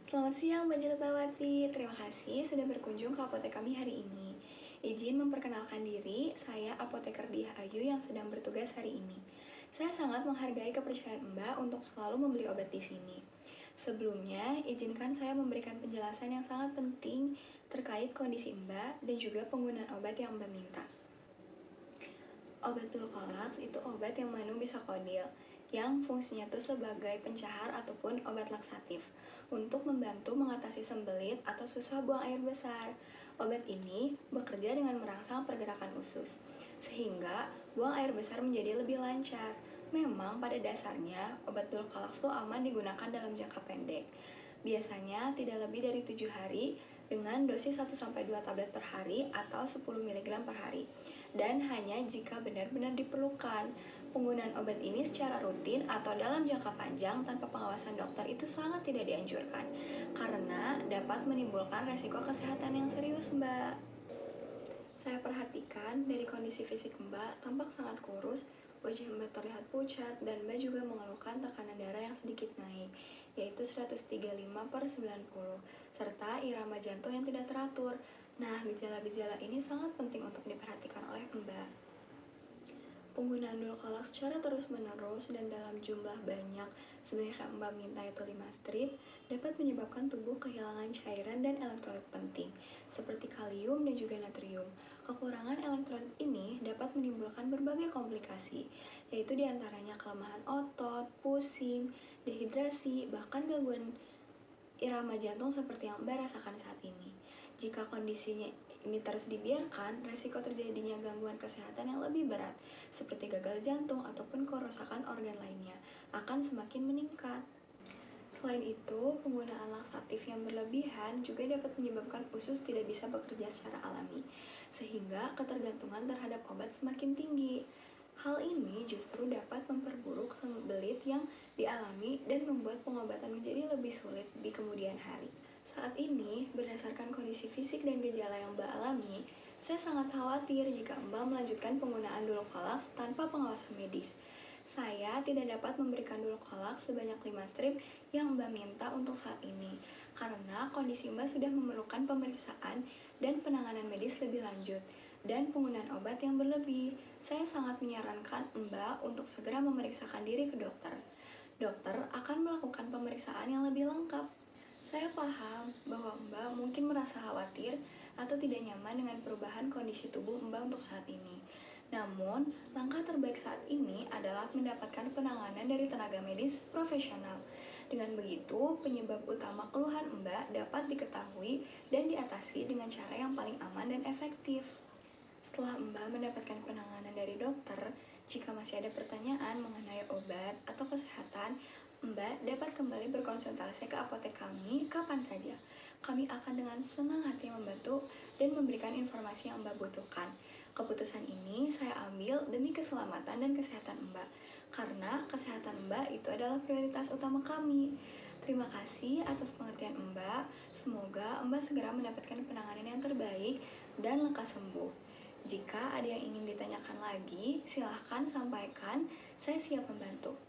Selamat siang Mbak Jelitawati, terima kasih sudah berkunjung ke apotek kami hari ini. Izin memperkenalkan diri, saya apoteker Diah Ayu yang sedang bertugas hari ini. Saya sangat menghargai kepercayaan Mbak untuk selalu membeli obat di sini. Sebelumnya, izinkan saya memberikan penjelasan yang sangat penting terkait kondisi Mbak dan juga penggunaan obat yang Mbak minta. Obat Dulcolax itu obat yang mengandung bisakodil, yang fungsinya itu sebagai pencahar ataupun obat laksatif untuk membantu mengatasi sembelit atau susah buang air besar. Obat ini bekerja dengan merangsang pergerakan usus, sehingga buang air besar menjadi lebih lancar. Memang pada dasarnya obat Dulcolax itu aman digunakan dalam jangka pendek. Biasanya tidak lebih dari 7 hari dengan dosis 1-2 tablet per hari atau 10 mg per hari. Dan hanya jika benar-benar diperlukan. Penggunaan obat ini secara rutin atau dalam jangka panjang tanpa pengawasan dokter itu sangat tidak dianjurkan karena dapat menimbulkan resiko kesehatan yang serius, Mbak. Saya perhatikan dari kondisi fisik Mbak tampak sangat kurus, wajah Mbak terlihat pucat, dan Mbak juga mengeluhkan tekanan darah yang sedikit naik, yaitu 135/90, serta irama jantung yang tidak teratur. Nah, gejala-gejala ini sangat penting untuk diperhatikan oleh Mbak. Penggunaan Dulcolax secara terus-menerus dan dalam jumlah banyak, sebanyak yang Mbak minta itu 5 strip, dapat menyebabkan tubuh kehilangan cairan dan elektrolit penting, seperti kalium dan juga natrium. Kekurangan elektrolit ini dapat menimbulkan berbagai komplikasi, yaitu diantaranya kelemahan otot, pusing, dehidrasi, bahkan gangguan irama jantung seperti yang Mbak rasakan saat ini. Jika kondisinya ini terus dibiarkan, resiko terjadinya gangguan kesehatan yang lebih berat, seperti gagal jantung ataupun kerusakan organ lainnya, akan semakin meningkat. Selain itu, penggunaan laksatif yang berlebihan juga dapat menyebabkan usus tidak bisa bekerja secara alami, sehingga ketergantungan terhadap obat semakin tinggi. Hal ini justru dapat memperburuk sembelit yang dialami dan membuat pengobatan menjadi lebih sulit di kemudian hari. Saat ini, berdasarkan kondisi fisik dan gejala yang Mbak alami, saya sangat khawatir jika Mbak melanjutkan penggunaan Dulcolax tanpa pengawasan medis. Saya tidak dapat memberikan Dulcolax sebanyak 5 strip yang Mbak minta untuk saat ini, karena kondisi Mbak sudah memerlukan pemeriksaan dan penanganan medis lebih lanjut, dan penggunaan obat yang berlebih. Saya sangat menyarankan Mbak untuk segera memeriksakan diri ke dokter. Dokter akan melakukan pemeriksaan yang lebih lengkap. Saya paham bahwa Mbak mungkin merasa khawatir atau tidak nyaman dengan perubahan kondisi tubuh Mbak untuk saat ini. Namun, langkah terbaik saat ini adalah mendapatkan penanganan dari tenaga medis profesional. Dengan begitu, penyebab utama keluhan Mbak dapat diketahui dan diatasi dengan cara yang paling aman dan efektif. Setelah Mbak mendapatkan penanganan dari dokter, jika masih ada pertanyaan mengenai obat atau kesehatan, Mbak dapat kembali berkonsultasi ke apotek kami kapan saja. Kami akan dengan senang hati membantu dan memberikan informasi yang Mbak butuhkan. Keputusan ini saya ambil demi keselamatan dan kesehatan Mbak, karena kesehatan Mbak itu adalah prioritas utama kami. Terima kasih atas pengertian Mbak. Semoga Mbak segera mendapatkan penanganan yang terbaik dan lekas sembuh. Jika ada yang ingin ditanyakan lagi, silahkan sampaikan. Saya siap membantu.